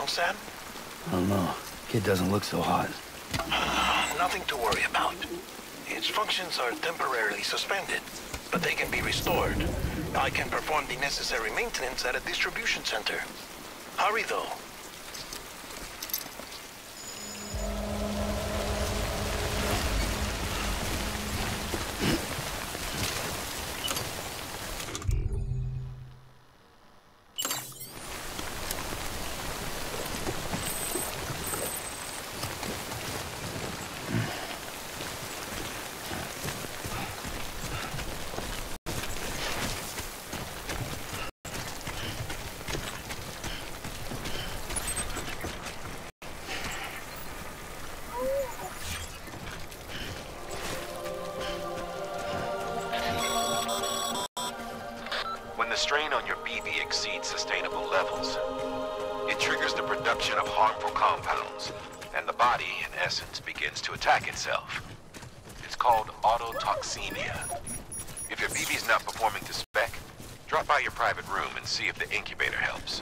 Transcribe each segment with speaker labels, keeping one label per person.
Speaker 1: Sam?
Speaker 2: I don't know. Kid doesn't look so hot.
Speaker 1: Nothing to worry about. Its functions are temporarily suspended, but they can be restored. I can perform the necessary maintenance at a distribution center. Hurry, though.
Speaker 3: The strain on your BV exceeds sustainable levels. It triggers the production of harmful compounds, and the body, in essence, begins to attack itself. It's called autotoxemia. If your BV's not performing to spec, drop by your private room and see if the incubator helps.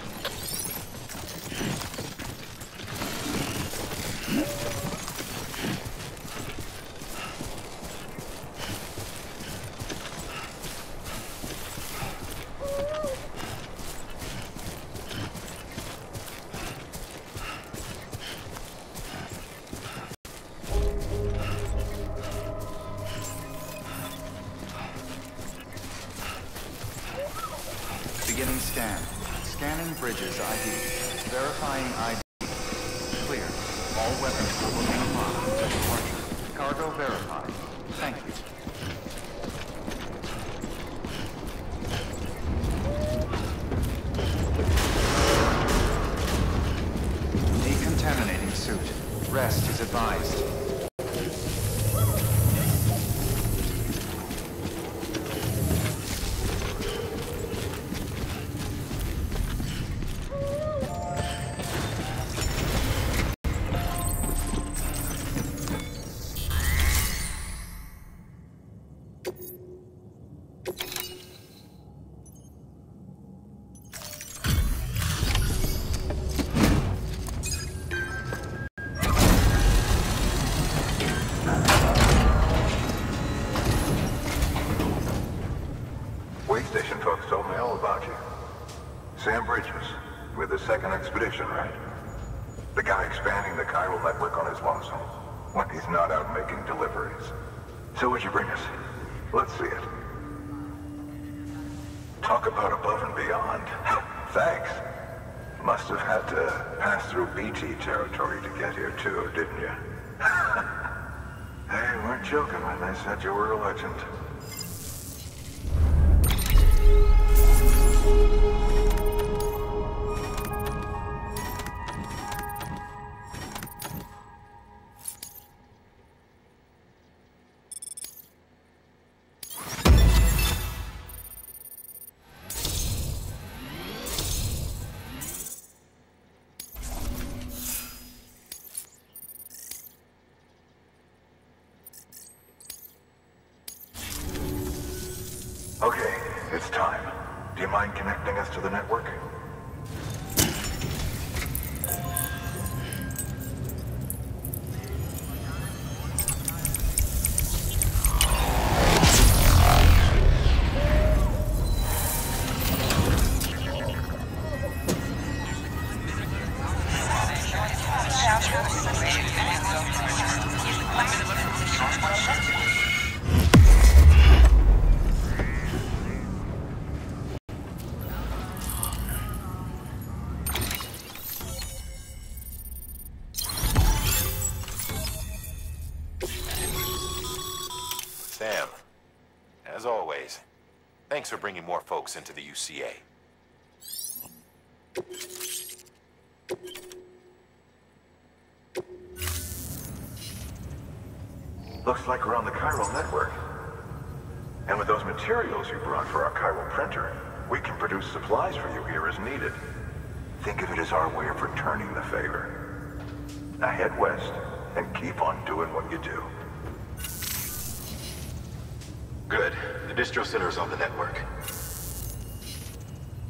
Speaker 4: Beginning scan. Scanning bridges ID. Verifying ID. Clear. All weapons will remain locked until departure. Cargo verified. Thank you. Decontaminating suit. Rest is advised.
Speaker 5: Station folks told me all about you. Sam Bridges, with the second expedition, right? The guy expanding the chiral network on his lonesome, when he's not out making deliveries. So what'd you bring us? Let's see it. Talk about above and beyond. Thanks. Must have had to pass through BT territory to get here too, didn't you? They weren't joking when they said you were a legend. mind connecting us to the network?
Speaker 3: Sam, as always, thanks for bringing more folks into the UCA.
Speaker 5: Looks like we're on the chiral network. And with those materials you brought for our chiral printer, we can produce supplies for you here as needed. Think of it as our way of returning the favor. Now head west and keep on doing what you do.
Speaker 3: Good. The distro center is on the network.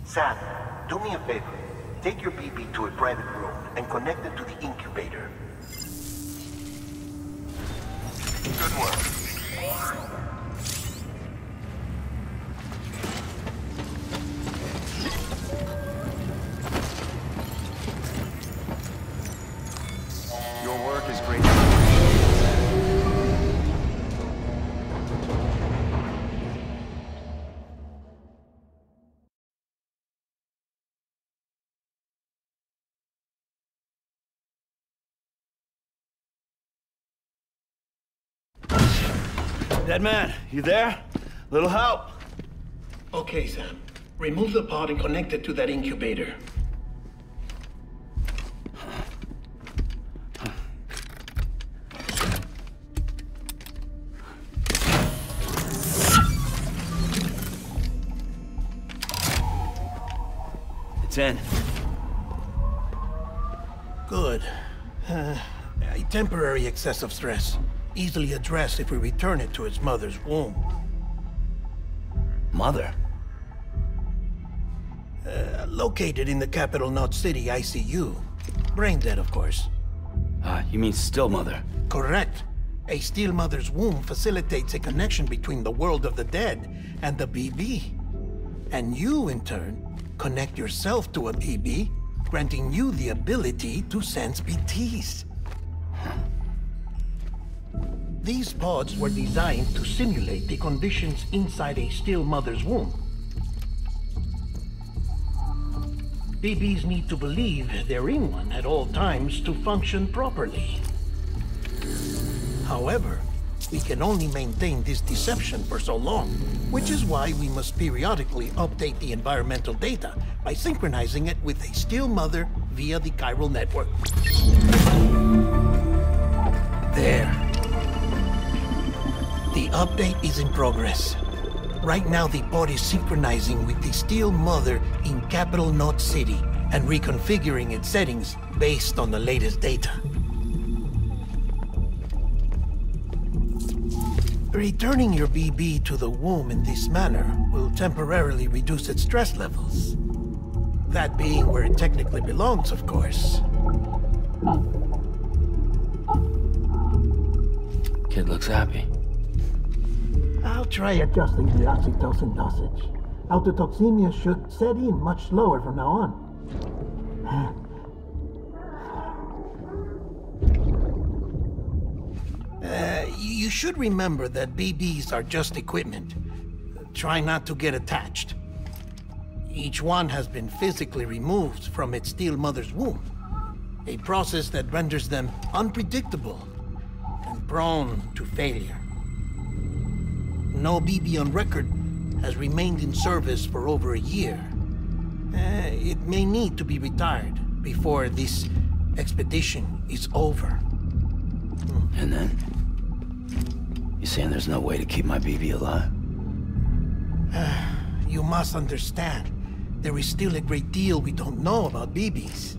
Speaker 6: Sam, do me a favor. Take your BB to a private room and connect it to the incubator.
Speaker 3: Good work.
Speaker 4: Your work is great.
Speaker 2: Dead man, you there? Little help?
Speaker 1: Okay, Sam. Remove the pod and connect it to that incubator.
Speaker 2: It's in.
Speaker 1: Good. A temporary excessive stress. Easily addressed if we return it to its mother's womb.
Speaker 2: Mother?
Speaker 1: Located in the capital Knot City ICU. Brain dead, of course.
Speaker 2: You mean still mother?
Speaker 1: Correct. A still mother's womb facilitates a connection between the world of the dead and the BB. And you, in turn, connect yourself to a BB, granting you the ability to sense BTs. These pods were designed to simulate the conditions inside a still mother's womb. BBs need to believe they're in one at all times to function properly. However, we can only maintain this deception for so long, which is why we must periodically update the environmental data by synchronizing it with a still mother via the chiral network. There. The update is in progress. Right now, the pod is synchronizing with the still mother in capital Knot City and reconfiguring its settings based on the latest data. Returning your BB to the womb in this manner will temporarily reduce its stress levels. That being where it technically belongs, of course.
Speaker 2: Kid looks happy.
Speaker 1: I'll try adjusting the oxytocin dosage. Autotoxemia should set in much slower from now on. You should remember that BBs are just equipment. Try not to get attached. Each one has been physically removed from its still mother's womb. A process that renders them unpredictable and prone to failure. No BB on record has remained in service for over a year. It may need to be retired before this expedition is over.
Speaker 2: And then? You saying there's no way to keep my BB alive?
Speaker 1: You must understand, there is still a great deal we don't know about BBs.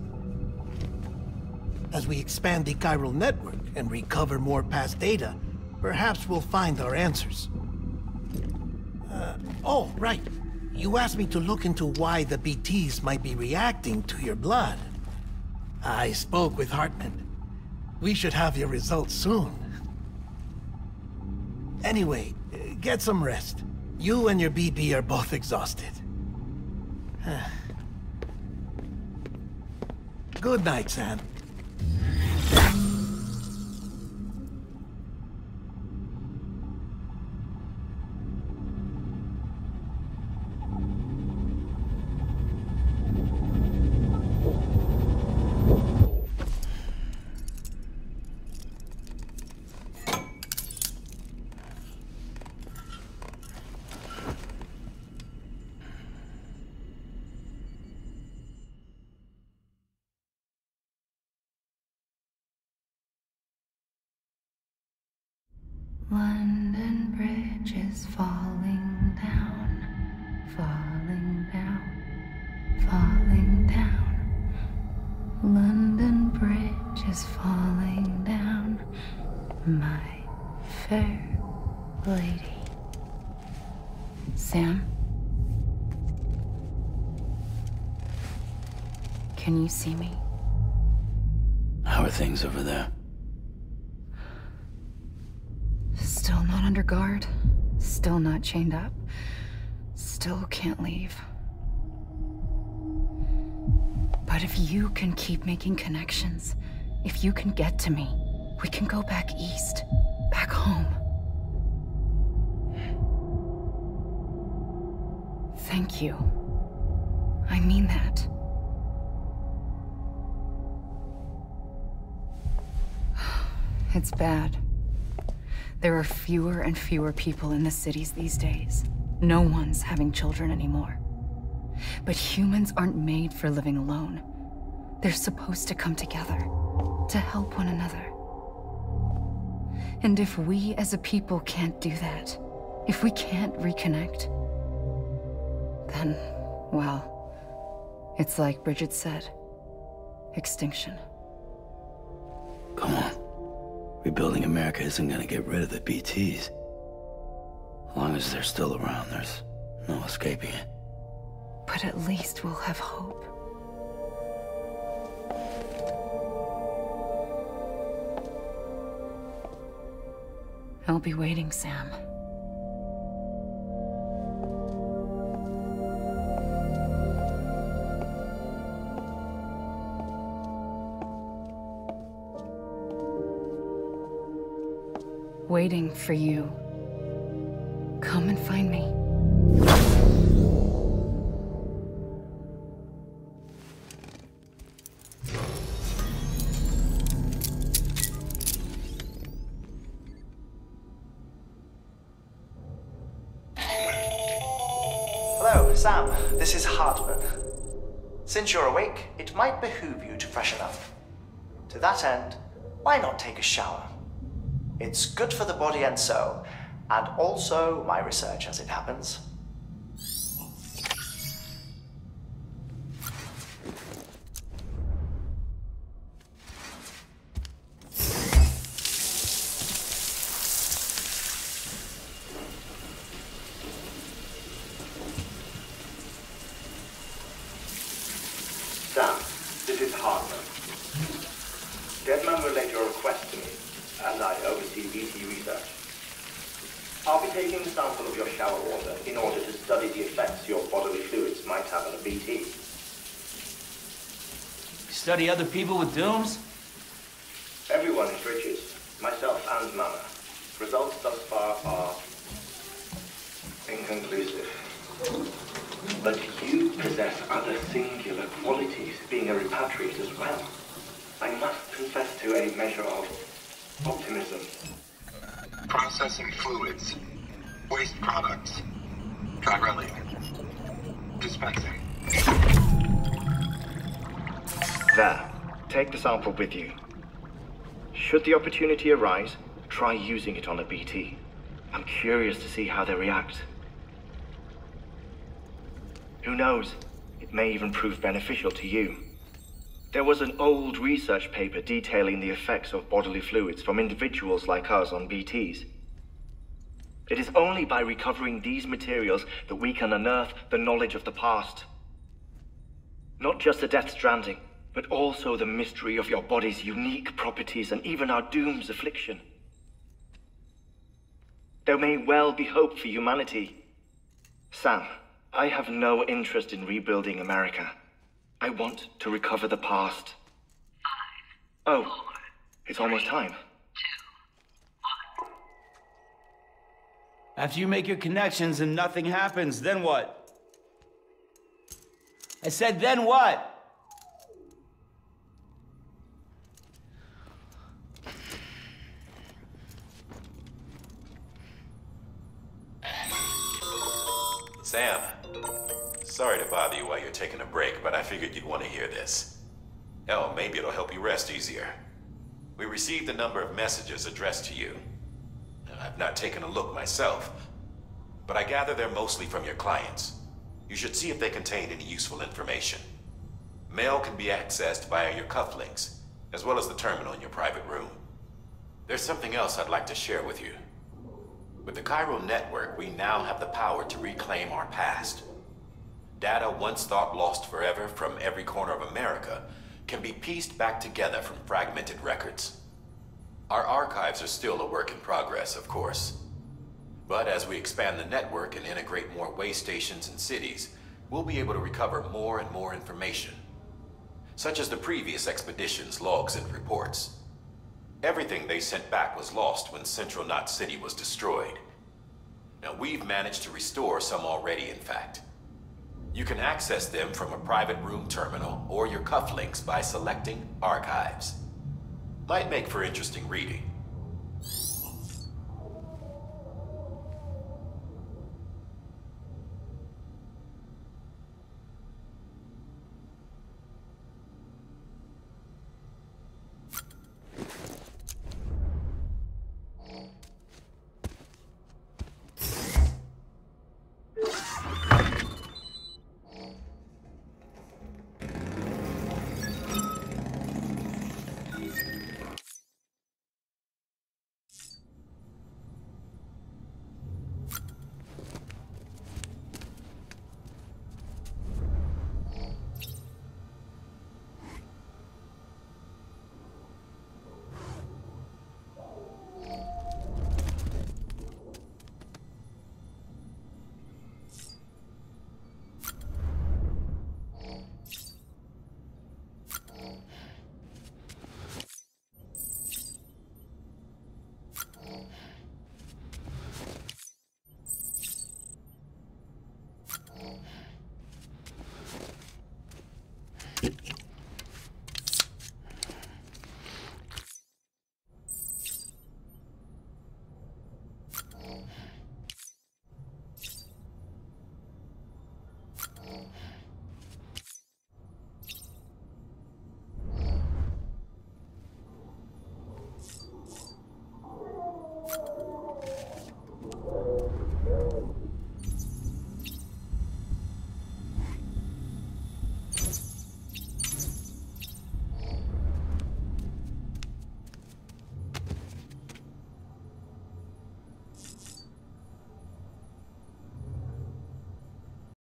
Speaker 1: As we expand the chiral network and recover more past data, perhaps we'll find our answers. Oh, right. You asked me to look into why the BTs might be reacting to your blood. I spoke with Hartman. We should have your results soon. Anyway, get some rest. You and your BB are both exhausted. Good night, Sam.
Speaker 7: London Bridge is falling down, falling down, falling down. London Bridge is falling down, my fair lady. Sam? Can you see me?
Speaker 2: How are things over there?
Speaker 7: Still not under guard, still not chained up, still can't leave. But if you can keep making connections, if you can get to me, we can go back east, back home. Thank you. I mean that. It's bad. There are fewer and fewer people in the cities these days. No one's having children anymore. But humans aren't made for living alone. They're supposed to come together, to help one another. And if we as a people can't do that, if we can't reconnect, then, well, it's like Bridget said, extinction.
Speaker 2: Come on. Rebuilding America isn't gonna get rid of the BTs. As long as they're still around, there's no escaping it.
Speaker 7: But at least we'll have hope. I'll be waiting, Sam. Waiting for you. Come and find me.
Speaker 8: Hello, Sam. This is Hartman. Since you're awake, it might behoove you to freshen up. To that end, why not take a shower? It's good for the body and soul, and also my research as it happens.
Speaker 9: Sam, this is Hartman. Deadman relayed your request to me, and I oversee BT research. I'll be taking a sample of your shower water in order to study the effects your bodily fluids might have on a BT.
Speaker 10: Study other people with dooms?
Speaker 9: Everyone is Richards, myself and Mama. Results thus far are inconclusive. But you possess other singular qualities, being a repatriate as well. I must confess to a measure of optimism.
Speaker 5: Processing fluids. Waste products. Dry dispensing.
Speaker 9: There. Take the sample with you. Should the opportunity arise, try using it on a BT. I'm curious to see how they react. Who knows? It may even prove beneficial to you. There was an old research paper detailing the effects of bodily fluids from individuals like us on BTs.
Speaker 11: It is only by recovering these materials that we can unearth the knowledge of the past. Not just the Death Stranding, but also the mystery of your body's unique properties and even our doom's affliction. There may well be hope for humanity. Sam, I have no interest in rebuilding America. I want to recover the past. 5, 4, it's almost time. 2, 1.
Speaker 10: After you make your connections and nothing happens, then what? I said, then what?
Speaker 3: Sam, sorry to bother you while you're taking a break, but I figured you'd want to hear this. Hell, maybe it'll help you rest easier. We received a number of messages addressed to you. I've not taken a look myself, but I gather they're mostly from your clients. You should see if they contain any useful information. Mail can be accessed via your cufflinks, as well as the terminal in your private room. There's something else I'd like to share with you. With the Chiral Network, we now have the power to reclaim our past. Data once thought lost forever from every corner of America can be pieced back together from fragmented records. Our archives are still a work in progress, of course. But as we expand the network and integrate more way stations and cities, we'll be able to recover more and more information, such as the previous expedition's logs and reports. Everything they sent back was lost when Central Knot City was destroyed. Now, we've managed to restore some already, in fact. You can access them from a private room terminal or your cufflinks by selecting Archives. Might make for interesting reading.